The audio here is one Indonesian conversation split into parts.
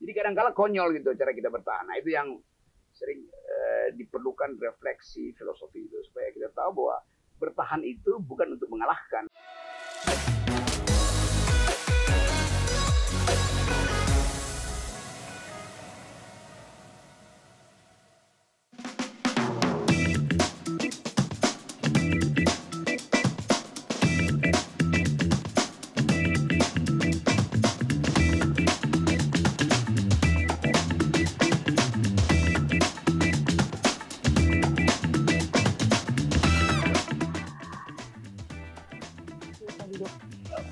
Jadi kadang-kala konyol gitu cara kita bertahan. Nah, itu yang sering diperlukan refleksi filosofi itu supaya kita tahu bahwa bertahan itu bukan untuk mengalahkan.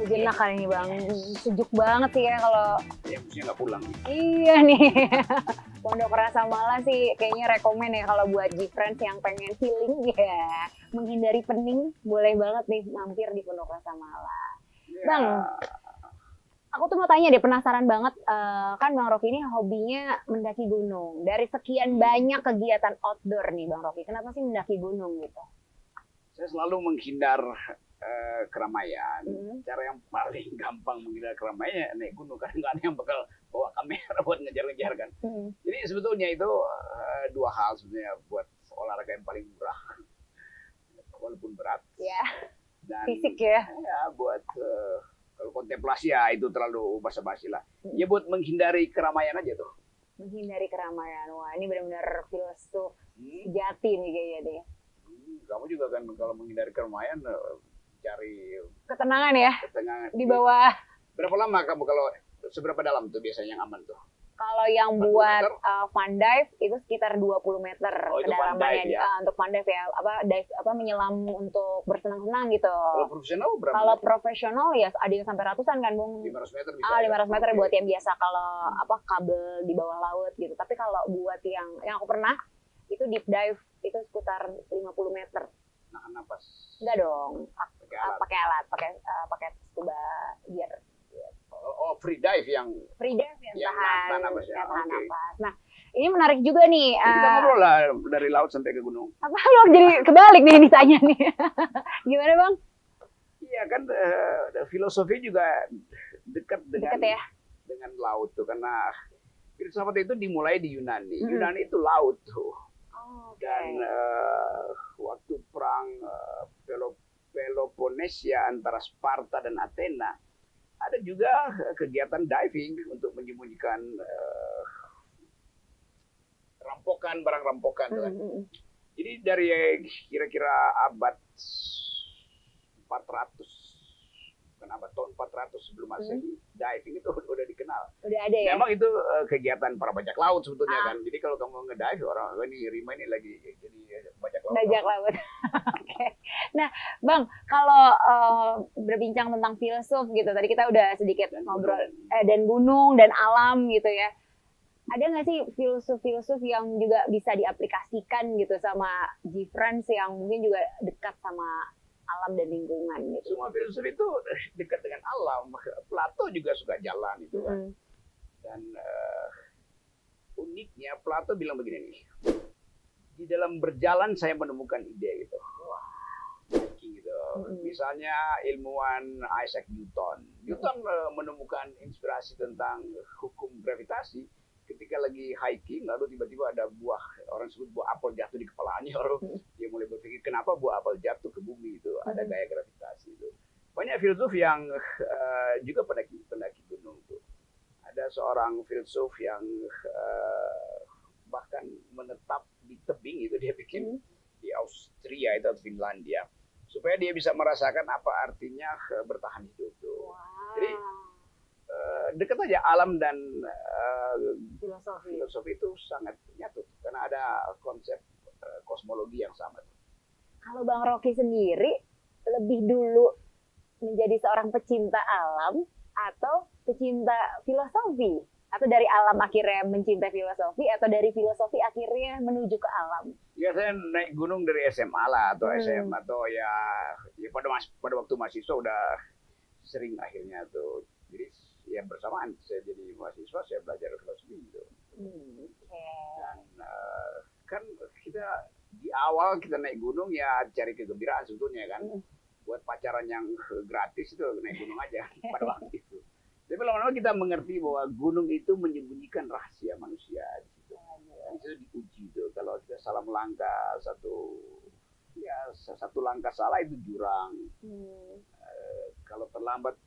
Sejenak kali ini Bang, sejuk banget sih ya kalau Ya mestinya nggak pulang. iya nih. Pondok Rasa Mala sih kayaknya rekomen ya kalau buat G-Friends yang pengen healing ya, menghindari pening, boleh banget nih mampir di Pondok Rasa Mala. Ya. Bang, aku tuh mau tanya deh, penasaran banget, kan Bang Rocky ini hobinya mendaki gunung. Dari sekian banyak kegiatan outdoor nih Bang Rocky, kenapa sih mendaki gunung gitu? Saya selalu menghindar keramaian. Cara yang paling gampang menghindar keramaian naik gunung, karena nggak ada yang bakal bawa kamera buat ngejar-ngejar kan. Jadi sebetulnya itu dua hal sebenarnya buat olahraga yang paling murah, walaupun berat. Ya. Dan fisik ya. Ya buat kalau kontemplasi ya itu terlalu basa-basi lah. Ya buat menghindari keramaian aja tuh. Menghindari keramaian. Wah, ini benar-benar filsuf sejati nih kayaknya deh. Kamu juga kan kalau menghindari keramaian cari ketenangan ya. Ketenangan. Di bawah. Berapa lama kamu kalau seberapa dalam tuh biasanya yang aman tuh? Kalau yang buat fun dive itu sekitar 20 meter kedalamannya ya. Untuk fun dive ya, menyelam untuk bersenang-senang gitu. Kalau profesional berapa? Kalau profesional ya ada yang sampai ratusan kan, Bung. 500 meter bisa. 500 meter buat yang biasa kalau kabel di bawah laut gitu. Tapi kalau buat yang aku pernah itu deep dive itu sekitar 50 meter. Nahan napas. Enggak dong. Pakai alat, pakai scuba gear. Oh, free dive yang tahan napas ya. Tahan napas. Nah, ini menarik juga nih. Kita ngobrol lah dari laut sampai ke gunung. Apa lo jadi kebalik nih ditanya nih. Gimana Bang? Iya kan filosofi juga dekat ya? Dengan laut tuh, karena filsafat itu dimulai di Yunani. Yunani itu laut tuh. Dan waktu perang Peloponnesia antara Sparta dan Athena, ada juga kegiatan diving untuk menyembunyikan barang rampokan. Jadi dari kira-kira abad 400, bukan abad tahun 400 sebelum Masehi, diving itu udah dikenal. Udah ada ya? Memang itu kegiatan para bajak laut sebetulnya kan. Jadi kalau kamu ngedive, orang ini Rima ini lagi jadi bajak laut. Bajak laut. Oke. Nah, Bang, kalau berbincang tentang filsuf gitu, tadi kita udah sedikit ngobrol dan gunung dan alam gitu ya. Ada nggak sih filsuf-filsuf yang juga bisa diaplikasikan gitu sama G-Friends yang mungkin juga dekat sama alam dan lingkungan gitu? Semua filsuf itu dekat dengan alam. Plato juga suka jalan itu kan. Dan uniknya Plato bilang begini nih, di dalam berjalan saya menemukan ide gitu. Gitu. Misalnya ilmuwan Isaac Newton menemukan inspirasi tentang hukum gravitasi ketika lagi hiking, lalu tiba-tiba ada buah, orang sebut buah apel jatuh di kepalanya, lalu dia mulai berpikir kenapa buah apel jatuh ke bumi itu, ada gaya gravitasi itu. Banyak filsuf yang juga pendaki gunung tuh. Ada seorang filsuf yang bahkan menetap di tebing itu, dia bikin di Austria itu atau Finlandia, supaya dia bisa merasakan apa artinya bertahan hidup tuh. Jadi dekat aja alam dan filosofi itu sangat nyatu karena ada konsep kosmologi yang sama. Kalau Bang Rocky sendiri lebih dulu menjadi seorang pecinta alam atau pecinta filosofi? Atau dari alam akhirnya mencintai filosofi, atau dari filosofi akhirnya menuju ke alam? Ya saya naik gunung dari SMA lah, atau SMA, atau ya pada waktu mahasiswa udah sering akhirnya tuh. Jadi ya bersamaan saya jadi mahasiswa, saya belajar filosofi gitu. Dan kan kita di awal kita naik gunung ya cari kegembiraan sebetulnya kan. Buat pacaran yang gratis itu naik gunung aja pada waktu itu. Tapi lama-lama kita mengerti bahwa gunung itu menyembunyikan rahasia manusia di situ. Itu diuji tuh. Kalau kita salah melangkah satu langkah salah itu jurang. Kalau terlambat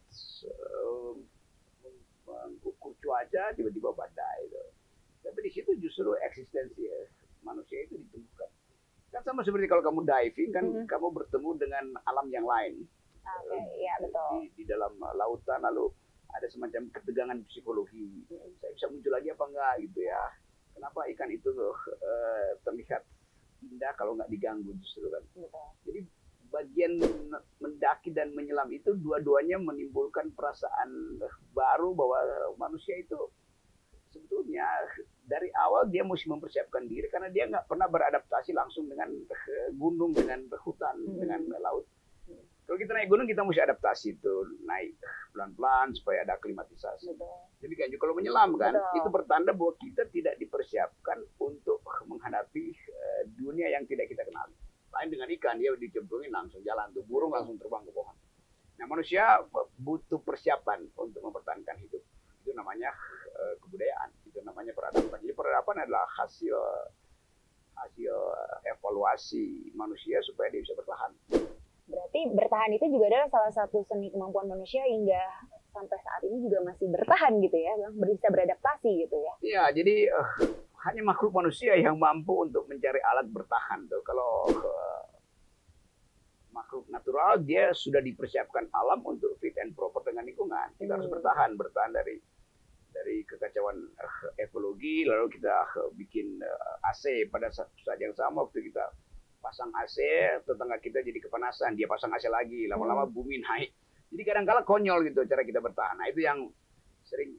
mengukur cuaca tiba-tiba badai. Tuh. Tapi di situ justru eksistensi manusia itu ditemukan. Kan sama seperti kalau kamu diving kan kamu bertemu dengan alam yang lain. Iya betul. Di dalam lautan lalu ada semacam ketegangan psikologi. Saya bisa muncul lagi apa enggak gitu ya. Kenapa ikan itu terlihat indah kalau nggak diganggu justru kan. Jadi bagian mendaki dan menyelam itu dua-duanya menimbulkan perasaan baru bahwa manusia itu sebetulnya dari awal dia mesti mempersiapkan diri karena dia nggak pernah beradaptasi langsung dengan gunung, dengan hutan, dengan laut. Kalau kita naik gunung kita mesti adaptasi itu naik pelan-pelan supaya ada aklimatisasi. Jadi kan kalau menyelam kan itu bertanda bahwa kita tidak dipersiapkan untuk menghadapi dunia yang tidak kita kenali. Lain dengan ikan dia dicemplungin langsung jalan tuh burung langsung terbang ke pohon. Nah manusia butuh persiapan untuk mempertahankan hidup. Itu namanya kebudayaan. Itu namanya peradaban. Jadi peradaban adalah hasil evaluasi manusia supaya dia bisa bertahan. Berarti bertahan itu juga adalah salah satu seni kemampuan manusia hingga sampai saat ini juga masih bertahan gitu ya, bisa beradaptasi gitu ya. Iya, jadi hanya makhluk manusia yang mampu untuk mencari alat bertahan tuh. Kalau makhluk natural dia sudah dipersiapkan alam untuk fit and proper dengan lingkungan. Kita harus bertahan dari kekacauan ekologi, lalu kita bikin AC pada saat yang sama waktu kita pasang AC, tetangga kita jadi kepanasan, dia pasang AC lagi, lama-lama bumi naik. Jadi kadang-kala konyol gitu cara kita bertahan. Nah itu yang sering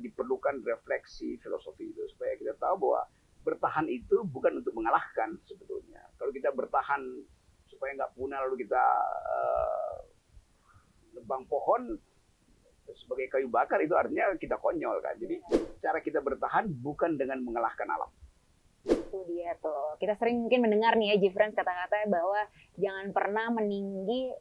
diperlukan refleksi filosofi itu supaya kita tahu bahwa bertahan itu bukan untuk mengalahkan sebetulnya. Kalau kita bertahan supaya nggak punah lalu kita nebang pohon sebagai kayu bakar itu artinya kita konyol kan. Jadi cara kita bertahan bukan dengan mengalahkan alam. Itu dia tuh. Kita sering mungkin mendengar nih ya Gifran kata-kata bahwa jangan pernah meninggi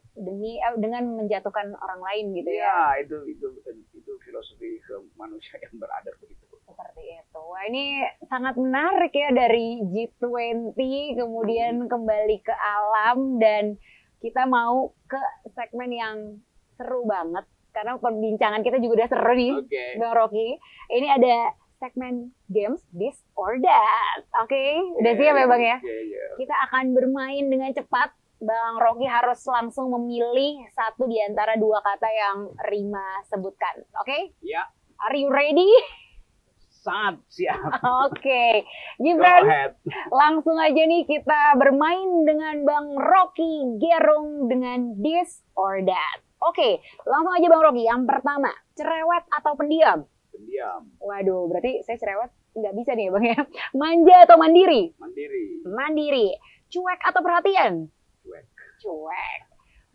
dengan menjatuhkan orang lain gitu ya. Ya, itu filosofi manusia yang beradab begitu. Seperti itu. Wah, ini sangat menarik ya dari G20 kemudian kembali ke alam dan kita mau ke segmen yang seru banget karena perbincangan kita juga udah seru nih, Bang Rocky. Ini ada segmen games this or that. Oke, udah siap ya Bang ya? Kita akan bermain dengan cepat. Bang Rocky harus langsung memilih satu di antara dua kata yang Rima sebutkan. Oke? Ya. Are you ready? Sangat siap. Oke. Gibran, langsung aja nih kita bermain dengan Bang Rocky Gerung dengan this or that. Oke, langsung aja Bang Rocky. Yang pertama, cerewet atau pendiam? Pendiam. Waduh, berarti saya cerewet nggak bisa nih Bang ya. Manja atau mandiri? Mandiri. Mandiri. Cuek atau perhatian? Cuek. Cuek.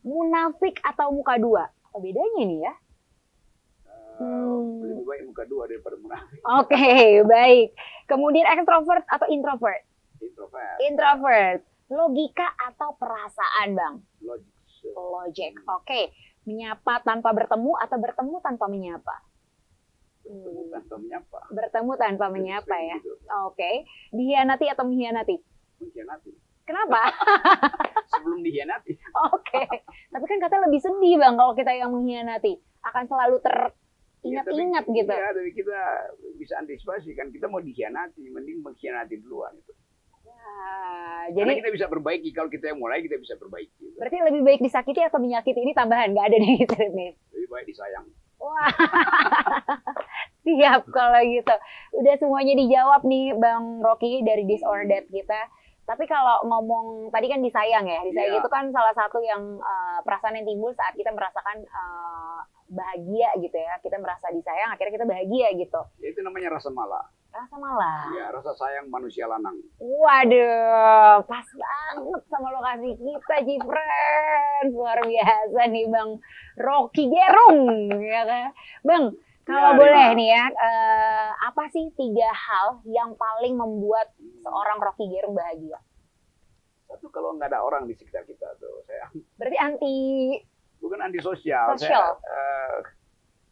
Munafik atau muka dua? Apa bedanya nih ya? Lebih baik muka dua daripada munafik. Oke, baik. Kemudian ekstrovert atau introvert? Introvert. Introvert. Logika atau perasaan Bang? Logic. Oke. Menyapa tanpa bertemu atau bertemu tanpa menyapa? Bertemu tanpa menyapa. Bertemu tanpa menyapa ya. Oke. Dihianati atau mengkhianati? Mengkhianati. Kenapa? Sebelum dihianati. Oke. Tapi kan katanya lebih sedih Bang kalau kita yang mengkhianati. Akan selalu teringat-ingat gitu. Iya, tapi kita bisa antisipasi kan. Kita mau dihianati, mending mengkhianati duluan itu. Jadi karena kita bisa perbaiki. Kalau kita yang mulai, kita bisa perbaiki. Berarti lebih baik disakiti atau menyakiti? Ini tambahan, nggak ada nih. Lebih baik disayang. Wah, siap kalau gitu. Udah semuanya dijawab nih Bang Rocky dari This or That kita. Tapi kalau ngomong tadi kan disayang ya, disayang itu kan salah satu yang perasaan yang timbul saat kita merasakan bahagia gitu ya. Kita merasa disayang, akhirnya kita bahagia gitu. Ya, itu namanya rasa malah. Rasa malah. Ya, rasa sayang manusia lanang. Waduh, pas banget sama lokasi kita, Gifran. Luar biasa nih Bang Rocky Gerung, ya kan? Bang, kalau boleh nih ya, apa sih 3 hal yang paling membuat seorang Rocky Gerung bahagia? Satu, kalau nggak ada orang di sekitar kita tuh, saya. Berarti bukan anti sosial.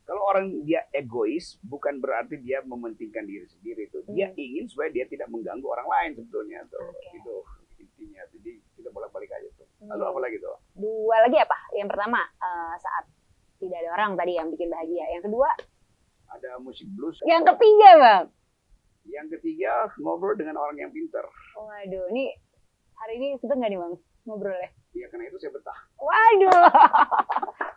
Kalau orang dia egois, bukan berarti dia mementingkan diri sendiri tuh. Dia ingin supaya dia tidak mengganggu orang lain sebetulnya tuh. Itu intinya. Jadi kita bolak-balik aja tuh. Lalu apa lagi tuh? Dua lagi apa? Yang pertama saat tidak ada orang tadi yang bikin bahagia. Yang kedua ada musik blues. Yang ketiga Bang? Yang ketiga ngobrol dengan orang yang pintar. Waduh, ini hari ini sempet nggak nih Bang ngobrolnya? Iya, karena itu saya betah. Waduh,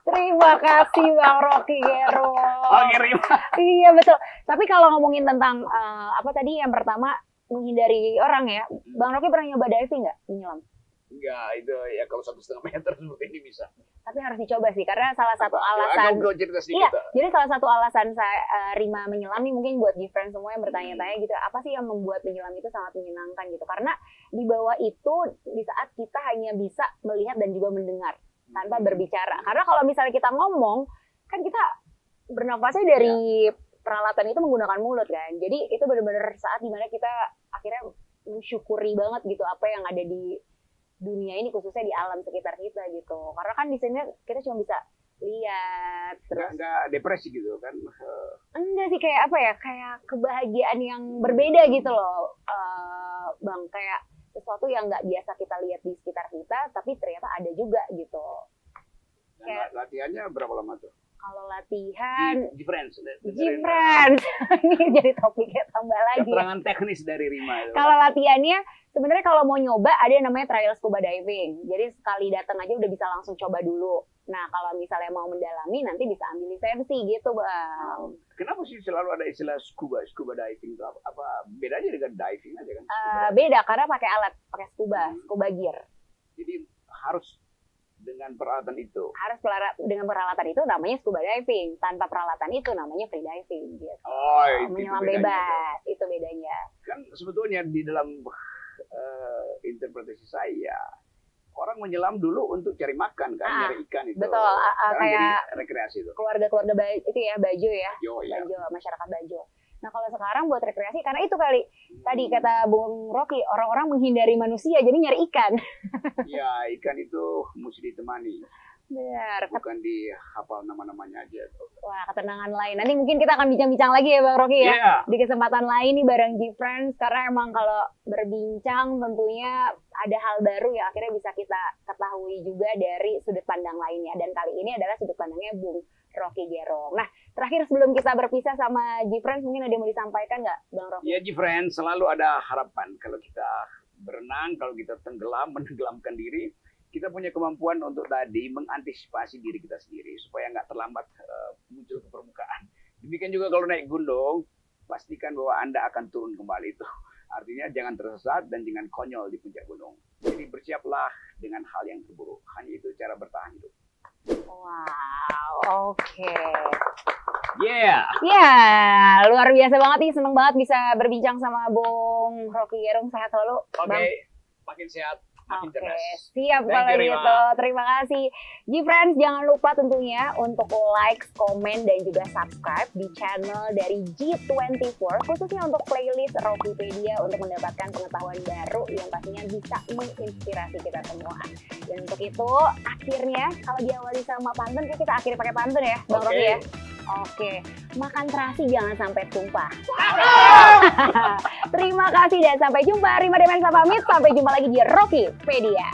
terima kasih Bang Rocky Gerung. Oh, Rima. Iya betul. Tapi kalau ngomongin tentang apa tadi yang pertama menghindari orang ya, Bang Rocky pernah nyoba diving nggak menyelam? Enggak, itu ya kalau 1,5 meter seperti ini bisa. Tapi harus dicoba sih, karena salah satu alasan. Iya, jadi salah satu alasan saya Rima menyelam nih mungkin buat different semua yang bertanya-tanya gitu, apa sih yang membuat menyelam itu sangat menyenangkan gitu? Karena di bawah itu di saat kita hanya bisa melihat dan juga mendengar tanpa berbicara. Karena kalau misalnya kita ngomong, kan kita bernafasnya dari peralatan itu menggunakan mulut kan. Jadi itu benar-benar saat dimana kita akhirnya mensyukuri banget gitu apa yang ada di dunia ini, khususnya di alam sekitar kita gitu. Karena kan di sini kita cuma bisa lihat terus nggak depresi gitu kan. Enggak sih, kayak apa ya, kayak kebahagiaan yang berbeda gitu loh Bang, kayak sesuatu yang nggak biasa kita lihat di sekitar kita tapi ternyata ada juga gitu. Dan kayak latihannya berapa lama tuh? Kalau latihan G-Friends. Ini jadi topiknya tambah lagi. Keterangan teknis dari Rima itu. Kalau latihannya sebenarnya kalau mau nyoba ada yang namanya trial scuba diving. Jadi sekali datang aja udah bisa langsung coba dulu. Nah, kalau misalnya mau mendalami nanti bisa ambil lisensi gitu, Bang. Kenapa sih selalu ada istilah scuba diving itu? Apa bedanya dengan diving aja kan? Beda karena pakai alat, pakai scuba gear. Jadi harus dengan peralatan itu. Dengan peralatan itu namanya scuba diving. Tanpa peralatan itu namanya free diving gitu. Oh, itu menyelam bebas. Itu bedanya. Kan sebetulnya di dalam interpretasi saya, orang menyelam dulu untuk cari makan kan, nyari ikan itu. Betul, kayak jadi rekreasi itu. Keluarga itu ya, Bajo ya. Bajo, masyarakat Bajo. Nah, kalau sekarang buat rekreasi karena itu kali. Tadi kata Bung Rocky, orang-orang menghindari manusia jadi nyari ikan. Iya, ikan itu mesti ditemani. Benar. Bukan dihafal nama-namanya aja. Wah, ketenangan lain. Nanti mungkin kita akan bincang-bincang lagi ya Bang Rocky ya. Di kesempatan lain nih bareng G-Friends. Karena emang kalau berbincang tentunya ada hal baru yang akhirnya bisa kita ketahui juga dari sudut pandang lainnya. Dan kali ini adalah sudut pandangnya Bung Rocky Gerung. Nah, terakhir sebelum kita berpisah sama G-Friends, mungkin ada yang mau disampaikan nggak Bang Rocky? Ya G-Friends, selalu ada harapan. Kalau kita berenang, kalau kita menenggelamkan diri, kita punya kemampuan untuk tadi mengantisipasi diri kita sendiri supaya nggak terlambat muncul ke permukaan. Demikian juga kalau naik gunung, pastikan bahwa Anda akan turun kembali itu. Artinya jangan tersesat dan jangan konyol di puncak gunung. Jadi bersiaplah dengan hal yang terburuk. Hanya itu cara bertahan hidup. Wow, oke. Yeah. Ya, luar biasa banget nih, seneng banget bisa berbincang sama Bung Rocky Gerung. Sehat selalu. Oke, makin sehat. Oke, siap kalau gitu. Terima kasih. G-Friends, jangan lupa tentunya untuk like, komen, dan juga subscribe di channel dari G24, khususnya untuk playlist Rockypedia untuk mendapatkan pengetahuan baru yang pastinya bisa menginspirasi kita semua. Dan untuk itu, akhirnya kalau diawali sama pantun, kita akhiri pakai pantun ya, Bang Rocky ya. Oke, makan terasi jangan sampai tumpah. Terima kasih dan sampai jumpa. Rima Demensa pamit, sampai jumpa lagi di Rockypedia.